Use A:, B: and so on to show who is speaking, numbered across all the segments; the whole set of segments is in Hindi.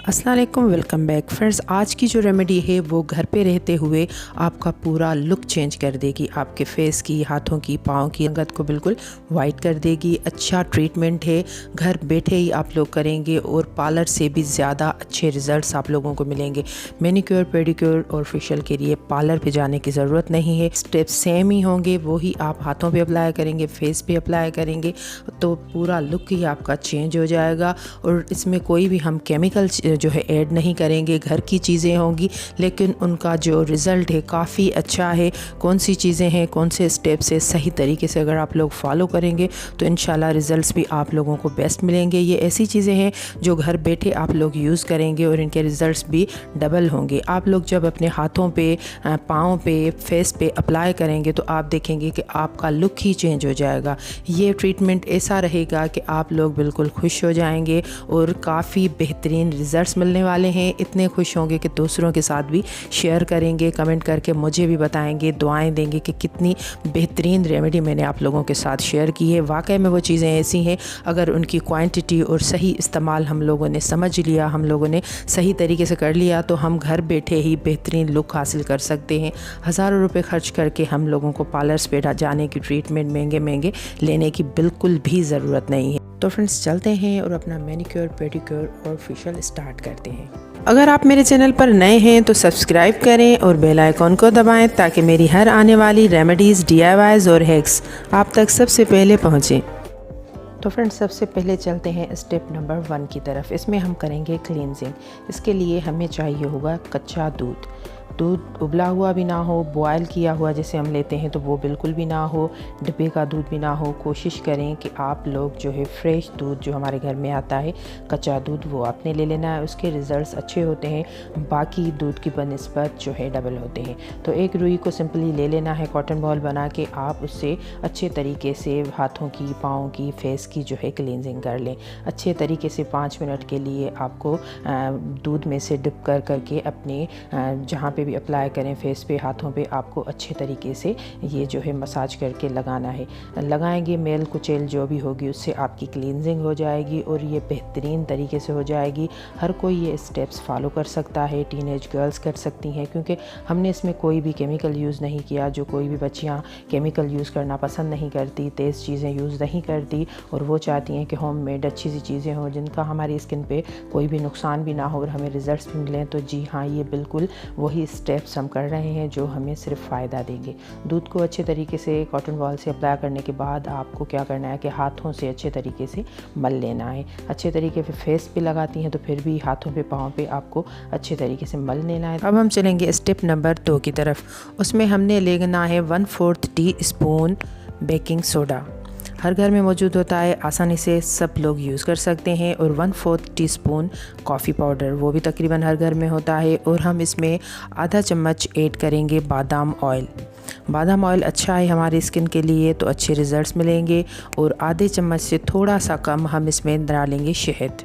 A: अस्सलाम वालेकुम, वेलकम बैक फ्रेंड्स। आज की जो रेमेडी है वो घर पे रहते हुए आपका पूरा लुक चेंज कर देगी। आपके फेस की, हाथों की, पाँव की रंगत को बिल्कुल वाइट कर देगी। अच्छा ट्रीटमेंट है, घर बैठे ही आप लोग करेंगे और पार्लर से भी ज़्यादा अच्छे रिज़ल्ट्स आप लोगों को मिलेंगे। मैनिक्योर, पेडिक्योर और फेशियल के लिए पार्लर पे जाने की ज़रूरत नहीं है। स्टेप सेम ही होंगे, वही आप हाथों पे अप्लाई करेंगे, फेस पे अप्लाई करेंगे तो पूरा लुक ही आपका चेंज हो जाएगा। और इसमें कोई भी हम केमिकल जो है ऐड नहीं करेंगे, घर की चीज़ें होंगी, लेकिन उनका जो रिज़ल्ट है काफ़ी अच्छा है। कौन सी चीज़ें हैं, कौन से स्टेप्स है, सही तरीके से अगर आप लोग फॉलो करेंगे तो इंशाल्लाह रिज़ल्ट्स भी आप लोगों को बेस्ट मिलेंगे। ये ऐसी चीज़ें हैं जो घर बैठे आप लोग यूज़ करेंगे और इनके रिज़ल्ट्स भी डबल होंगे। आप लोग जब अपने हाथों पे, पाँव पे, फेस पे अप्लाई करेंगे तो आप देखेंगे कि आपका लुक ही चेंज हो जाएगा। ये ट्रीटमेंट ऐसा रहेगा कि आप लोग बिल्कुल खुश हो जाएंगे और काफ़ी बेहतरीन रिज़ल्ट्स मिलने वाले हैं। इतने खुश होंगे कि दूसरों के साथ भी शेयर करेंगे, कमेंट करके मुझे भी बताएंगे, दुआएं देंगे कि कितनी बेहतरीन रेमेडी मैंने आप लोगों के साथ शेयर की है। वाकई में वो चीज़ें ऐसी हैं, अगर उनकी क्वांटिटी और सही इस्तेमाल हम लोगों ने समझ लिया, हम लोगों ने सही तरीके से कर लिया तो हम घर बैठे ही बेहतरीन लुक हासिल कर सकते हैं। हज़ारों रुपए खर्च करके हम लोगों को पार्लर्स पे जाने की, ट्रीटमेंट महंगे महंगे लेने की बिल्कुल भी ज़रूरत नहीं है। तो फ्रेंड्स चलते हैं और अपना मैनिक्योर, पेडिक्योर और फेशियल स्टार्ट करते हैं। अगर आप मेरे चैनल पर नए हैं तो सब्सक्राइब करें और बेल आइकॉन को दबाएं ताकि मेरी हर आने वाली रेमेडीज़, DIYs और हैक्स आप तक सबसे पहले पहुँचें। तो फ्रेंड्स सबसे पहले चलते हैं स्टेप नंबर 1 की तरफ। इसमें हम करेंगे क्लींजिंग। इसके लिए हमें चाहिए होगा कच्चा दूध। दूध उबला हुआ भी ना हो, बॉयल किया हुआ जैसे हम लेते हैं तो वो बिल्कुल भी ना हो, डिब्बे का दूध भी ना हो। कोशिश करें कि आप लोग जो है फ्रेश दूध जो हमारे घर में आता है, कच्चा दूध, वो आपने ले लेना है। उसके रिज़ल्ट्स अच्छे होते हैं, बाकी दूध की बनिस्बत जो है डबल होते हैं। तो एक रुई को सिंपली ले लेना है, कॉटन बॉल बना के आप उससे अच्छे तरीके से हाथों की, पाँव की, फेस की जो है क्लींजिंग कर लें। अच्छे तरीके से 5 मिनट के लिए आपको दूध में से डिप कर करके अपने जहाँ पे भी अप्लाई करें, फेस पे, हाथों पे, आपको अच्छे तरीके से ये जो है मसाज करके लगाना है। लगाएंगे, मेल कुचेल जो भी होगी उससे आपकी क्लींजिंग हो जाएगी और ये बेहतरीन तरीके से हो जाएगी। हर कोई ये स्टेप्स फॉलो कर सकता है, टीनेज गर्ल्स कर सकती हैं, क्योंकि हमने इसमें कोई भी केमिकल यूज़ नहीं किया। जो कोई भी बच्चियाँ केमिकल यूज़ करना पसंद नहीं करती, तेज़ चीज़ें यूज़ नहीं करती और वो चाहती हैं कि होममेड अच्छी सी चीज़ें हों जिनका हमारी स्किन पे कोई भी नुकसान भी ना हो और हमें रिज़ल्ट्स भी मिलें, तो जी हाँ, ये बिल्कुल वही स्टेप्स हम कर रहे हैं जो हमें सिर्फ फ़ायदा देंगे। दूध को अच्छे तरीके से कॉटन बॉल से अप्लाई करने के बाद आपको क्या करना है कि हाथों से अच्छे तरीके से मल लेना है। अच्छे तरीके से फेस पे लगाती हैं तो फिर भी हाथों पे, पाँव पे आपको अच्छे तरीके से मल लेना है। अब हम चलेंगे स्टेप नंबर 2 की तरफ। उसमें हमने लेना है 1/4 टीस्पून बेकिंग सोडा। हर घर में मौजूद होता है, आसानी से सब लोग यूज़ कर सकते हैं। और 1/4 टीस्पून कॉफ़ी पाउडर, वो भी तकरीबन हर घर में होता है। और हम इसमें आधा चम्मच ऐड करेंगे बादाम ऑयल। बादाम ऑयल अच्छा है हमारी स्किन के लिए, तो अच्छे रिज़ल्ट्स मिलेंगे। और आधे चम्मच से थोड़ा सा कम हम इसमें डालेंगे शहद।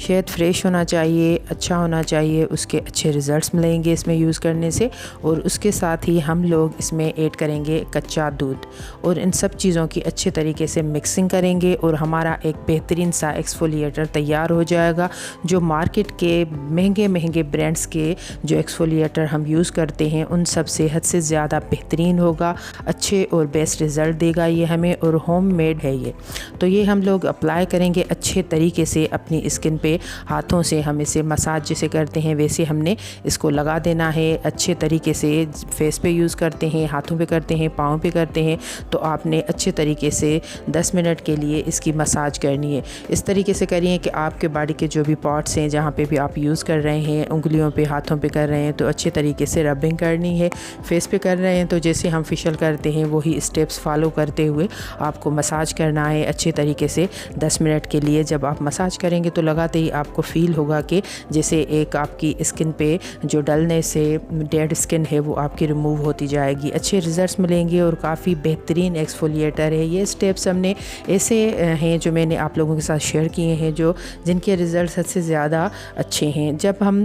A: शहद फ्रेश होना चाहिए, अच्छा होना चाहिए, उसके अच्छे रिज़ल्ट्स मिलेंगे इसमें यूज़ करने से। और उसके साथ ही हम लोग इसमें ऐड करेंगे कच्चा दूध और इन सब चीज़ों की अच्छे तरीके से मिक्सिंग करेंगे और हमारा एक बेहतरीन सा एक्सफोलिएटर तैयार हो जाएगा। जो मार्केट के महंगे महंगे ब्रांड्स के जो एक्सफोलिएटर हम यूज़ करते हैं उन सब से हद से ज़्यादा बेहतरीन होगा, अच्छे और बेस्ट रिज़ल्ट देगा ये हमें, और होम मेड है ये। तो ये हम लोग अप्लाई करेंगे अच्छे तरीके से अपनी स्किन पे। हाथों से हम इसे मसाज जैसे करते हैं वैसे हमने इसको लगा देना है अच्छे तरीके से। फेस पे यूज़ करते हैं, हाथों पे करते हैं, पाँव पे करते हैं, तो आपने अच्छे तरीके से 10 मिनट के लिए इसकी मसाज करनी है। इस तरीके से करिए कि आपके बॉडी के जो भी पार्ट्स हैं, जहाँ पे भी आप यूज़ कर रहे हैं, उंगलियों पे, हाथों पे कर रहे हैं, तो अच्छे तरीके से रबिंग करनी है। फेस पे कर रहे हैं तो जैसे हम फेशियल करते हैं वही स्टेप्स फॉलो करते हुए आपको मसाज करना है अच्छे तरीके से 10 मिनट के लिए। जब आप मसाज करेंगे तो लगाते ही आपको फ़ील होगा कि जैसे एक आपकी स्किन पे जो डलनेस है, डेड स्किन है, वो आपकी रिमूव होती जाएगी। अच्छे रिज़ल्ट्स मिलेंगे और काफ़ी बेहतरीन एक्सफोलिएटर है। ये स्टेप्स हमने ऐसे हैं जो मैंने आप लोगों के साथ शेयर किए हैं जो जिनके रिज़ल्ट सबसे ज़्यादा अच्छे हैं। जब हम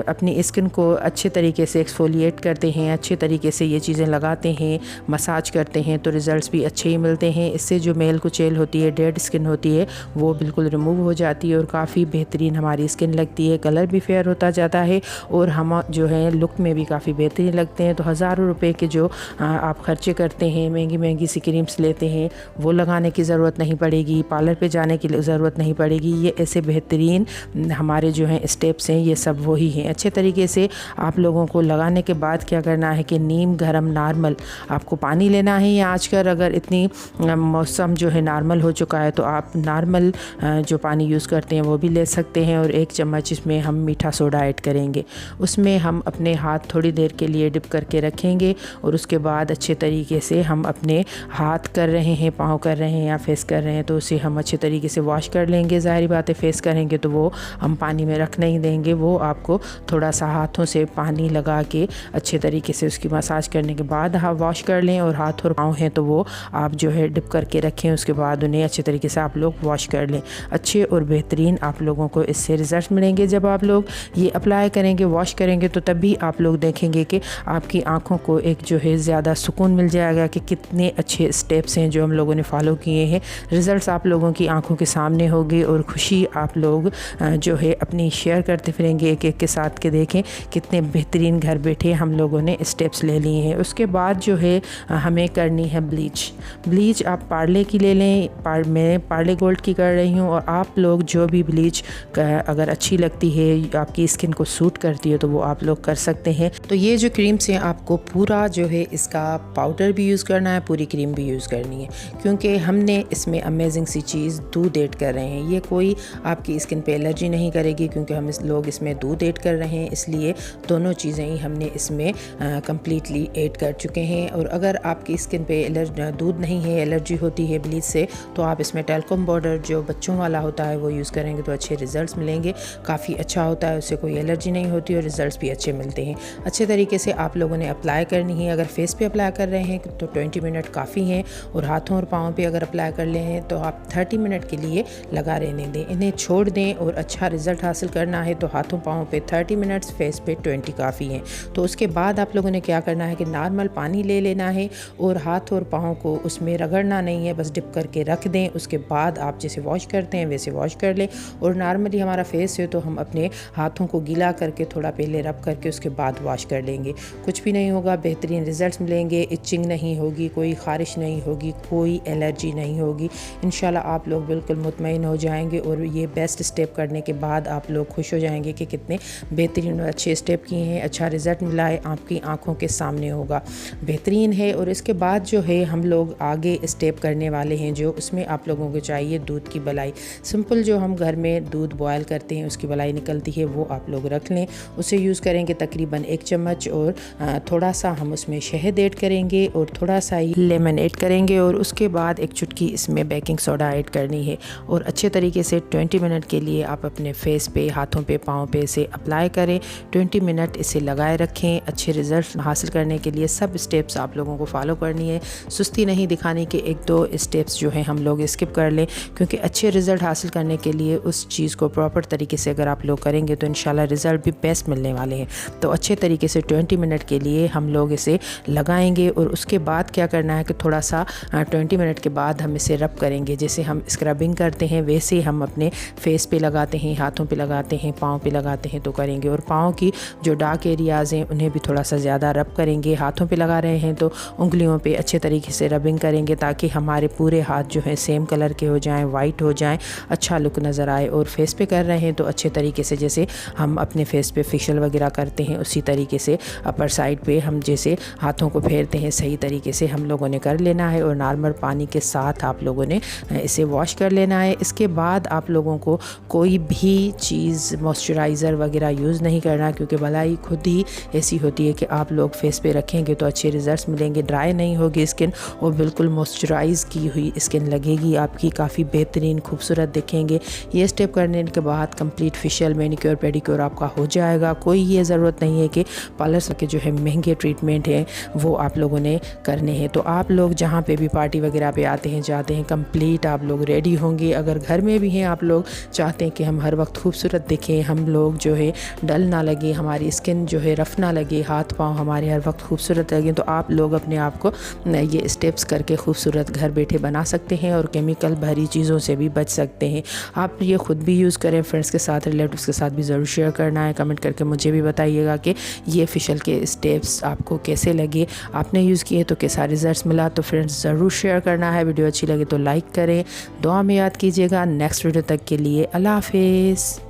A: अपनी स्किन को अच्छे तरीके से एक्सफोलिएट करते हैं, अच्छे तरीके से ये चीज़ें लगाते हैं, मसाज करते हैं, तो रिज़ल्ट्स भी अच्छे ही मिलते हैं। इससे जो मेल कुचेल होती है, डेड स्किन होती है, वो बिल्कुल रिमूव हो जाती है और काफ़ी काफ़ी बेहतरीन हमारी स्किन लगती है, कलर भी फेयर होता जाता है और हम जो है लुक में भी काफ़ी बेहतरीन लगते हैं। तो हज़ारों रुपए के जो आप खर्चे करते हैं, महंगी महंगी सी क्रीम्स लेते हैं, वो लगाने की ज़रूरत नहीं पड़ेगी, पार्लर पे जाने की ज़रूरत नहीं पड़ेगी। ये ऐसे बेहतरीन हमारे जो हैं स्टेप्स हैं, ये सब वही हैं। अच्छे तरीके से आप लोगों को लगाने के बाद क्या करना है कि नीम गरम नॉर्मल आपको पानी लेना है, या आजकल अगर इतनी मौसम जो है नॉर्मल हो चुका है तो आप नॉर्मल जो पानी यूज़ करते हैं वो भी ले सकते हैं। और 1 चम्मच इसमें हम मीठा सोडा ऐड करेंगे। उसमें हम अपने हाथ थोड़ी देर के लिए डिप करके रखेंगे और उसके बाद अच्छे तरीके से हम अपने हाथ कर रहे हैं, पाँव कर रहे हैं या फेस कर रहे हैं तो उसे हम अच्छे तरीके से वॉश कर लेंगे। ज़ाहिर बात है फेस करेंगे तो वो हम पानी में रख नहीं देंगे, वो आपको थोड़ा सा हाथों से पानी लगा के अच्छे तरीके से उसकी मसाज करने के बाद आप वॉश कर लें। और हाथ और पाँव हैं तो वो आप जो है डिप करके रखें, उसके बाद उन्हें अच्छे तरीके से आप लोग वॉश कर लें। अच्छे और बेहतरीन आप लोगों को इससे रिज़ल्ट मिलेंगे। जब आप लोग ये अप्लाई करेंगे, वॉश करेंगे तो तभी आप लोग देखेंगे कि आपकी आँखों को एक जो है ज़्यादा सुकून मिल जाएगा कि कितने अच्छे स्टेप्स हैं जो हम लोगों ने फॉलो किए हैं। रिज़ल्ट्स आप लोगों की आंखों के सामने होगी और खुशी आप लोग जो है अपनी शेयर करते फिरेंगे एक एक के साथ के देखें कितने बेहतरीन घर बैठे हम लोगों ने स्टेप्स ले लिए हैं। उसके बाद जो है हमें करनी है ब्लीच आप पार्ले की ले लें, मैं पार्ले गोल्ड की कर रही हूँ। और आप लोग जो भी ब्लीच अगर अच्छी लगती है, आपकी स्किन को सूट करती है तो वो आप लोग कर सकते हैं। तो ये जो क्रीम्स हैं आपको पूरा जो है इसका पाउडर भी यूज़ करना है, पूरी क्रीम भी यूज़ करनी है, क्योंकि हमने इसमें अमेजिंग सी चीज़ दूध ऐड कर रहे हैं। ये कोई आपकी स्किन पे एलर्जी नहीं करेगी क्योंकि हम लोग इसमें दूध ऐड कर रहे हैं, इसलिए दोनों चीज़ें ही हमने इसमें कम्प्लीटली ऐड कर चुके हैं। और अगर आपकी स्किन पे दूध नहीं है, एलर्जी होती है ब्लीच से, तो आप इसमें टेल्कोम पाउडर जो बच्चों वाला होता है वो यूज़ करेंगे तो अच्छे रिजल्ट्स मिलेंगे। काफ़ी अच्छा होता है, उससे कोई एलर्जी नहीं होती और रिजल्ट्स भी अच्छे मिलते हैं। अच्छे तरीके से आप लोगों ने अप्लाई करनी है। अगर फेस पे अप्लाई कर रहे हैं तो 20 मिनट काफ़ी हैं, और हाथों और पाँव पे अगर अप्लाई कर ले हैं तो आप 30 मिनट के लिए लगा रहने दें, इन्हें छोड़ दें। और अच्छा रिज़ल्ट हासिल करना है तो हाथों पाँव पे 30 मिनट्स, फेस पे 20 काफ़ी हैं। तो उसके बाद आप लोगों ने क्या करना है कि नॉर्मल पानी ले लेना है और हाथ और पाँव को उसमें रगड़ना नहीं है, बस डिप करके रख दें। उसके बाद आप जैसे वॉश करते हैं वैसे वॉश कर लें। और नॉर्मली हमारा फेस है तो हम अपने हाथों को गीला करके थोड़ा पहले रब करके उसके बाद वॉश कर लेंगे। कुछ भी नहीं होगा, बेहतरीन रिजल्ट्स मिलेंगे, इचिंग नहीं होगी, कोई ख़ारिश नहीं होगी, कोई एलर्जी नहीं होगी। इंशाल्लाह आप लोग बिल्कुल मुतमईन हो जाएंगे। और ये बेस्ट स्टेप करने के बाद आप लोग खुश हो जाएंगे कि कितने बेहतरीन और अच्छे स्टेप किए हैं, अच्छा रिज़ल्ट मिला है, आपकी आंखों के सामने होगा, बेहतरीन है। और इसके बाद जो है हम लोग आगे स्टेप करने वाले हैं, जो उसमें आप लोगों को चाहिए दूध की बलाई। सिंपल जो हम घर में दूध बॉयल करते हैं उसकी बलाई निकलती है, वो आप लोग रख लें। उसे यूज़ करेंगे तकरीबन 1 चम्मच, और थोड़ा सा हम उसमें शहद ऐड करेंगे और थोड़ा सा ही लेमन ऐड करेंगे। और उसके बाद 1 चुटकी इसमें बेकिंग सोडा ऐड करनी है। और अच्छे तरीके से 20 मिनट के लिए आप अपने फेस पे, हाथों पे, पाँव पे इसे अप्लाई करें। 20 मिनट इसे लगाए रखें। अच्छे रिजल्ट हासिल करने के लिए सब स्टेप्स आप लोगों को फॉलो करनी है, सुस्ती नहीं दिखानी कि 1-2 स्टेप्स जो हैं हम लोग स्किप कर लें, क्योंकि अच्छे रिज़ल्ट हासिल करने के लिए उस चीज़ को प्रॉपर तरीके से अगर आप लोग करेंगे तो इंशाल्लाह रिज़ल्ट भी बेस्ट मिलने वाले हैं। तो अच्छे तरीके से 20 मिनट के लिए हम लोग इसे लगाएंगे। और उसके बाद क्या करना है कि थोड़ा सा 20 मिनट के बाद हम इसे रब करेंगे। जैसे हम स्क्रबिंग करते हैं वैसे हम अपने फेस पे लगाते हैं, हाथों पे लगाते हैं, पाँव पे लगाते हैं तो करेंगे। और पाँव की जो डार्क एरियाज़ हैं उन्हें भी थोड़ा सा ज़्यादा रब करेंगे। हाथों पे लगा रहे हैं तो उंगलियों पे अच्छे तरीके से रबिंग करेंगे ताकि हमारे पूरे हाथ जो है सेम कलर के हो जाएं, वाइट हो जाएं, अच्छा लुक नज़र आए। और फेस पे कर रहे हैं तो अच्छे तरीके से जैसे हम अपने फेस पे फेशियल वगैरह करते हैं उसी तरीके से अपर साइड पे हम जैसे हाथों को फेरते हैं सही तरीके से हम लोगों ने कर लेना है। और नॉर्मल पानी के साथ आप लोगों ने इसे वॉश कर लेना है। इसके बाद आप लोगों को कोई भी चीज़ मॉइस्चराइज़र वगैरह यूज़ नहीं करना, क्योंकि बलाई खुद ही ऐसी होती है कि आप लोग फेस पे रखेंगे तो अच्छे रिजल्ट्स मिलेंगे, ड्राई नहीं होगी स्किन और बिल्कुल मॉइस्चराइज़ की हुई स्किन लगेगी आपकी, काफ़ी बेहतरीन खूबसूरत दिखेंगे। ये स्टेप करने के बाद कंप्लीट फेशियल, मैनिक्योर, पेडिक्योर आपका हो जाएगा। कोई ये ज़रूरत नहीं है कि पार्लर के जो है महंगे ट्रीटमेंट हैं वो आप लोगों ने करने हैं। तो आप लोग जहाँ पे भी पार्टी वगैरह पे आते हैं जाते हैं, कंप्लीट आप लोग रेडी होंगे। अगर घर में भी हैं आप लोग चाहते हैं कि हम हर वक्त खूबसूरत दिखें, हम लोग जो है डल ना लगे, हमारी स्किन जो है रफ़ ना लगे, हाथ पाँव हमारे हर वक्त खूबसूरत लगें, तो आप लोग अपने आप को ये स्टेप्स करके खूबसूरत घर बैठे बना सकते हैं और केमिकल भरी चीज़ों से भी बच सकते हैं। आप ये खुद भी यूज़ करें, फ्रेंड्स के साथ, रिलेटिव्स के साथ भी ज़रूर शेयर करना है। कमेंट करके मुझे भी बताइएगा कि ये फेशियल के स्टेप्स आपको कैसे लगे, आपने यूज़ किए तो कैसा रिजल्ट्स मिला। तो फ्रेंड्स ज़रूर शेयर करना है। वीडियो अच्छी लगे तो लाइक करें, दुआ में याद कीजिएगा। नेक्स्ट वीडियो तक के लिए अल्लाह हाफिज़।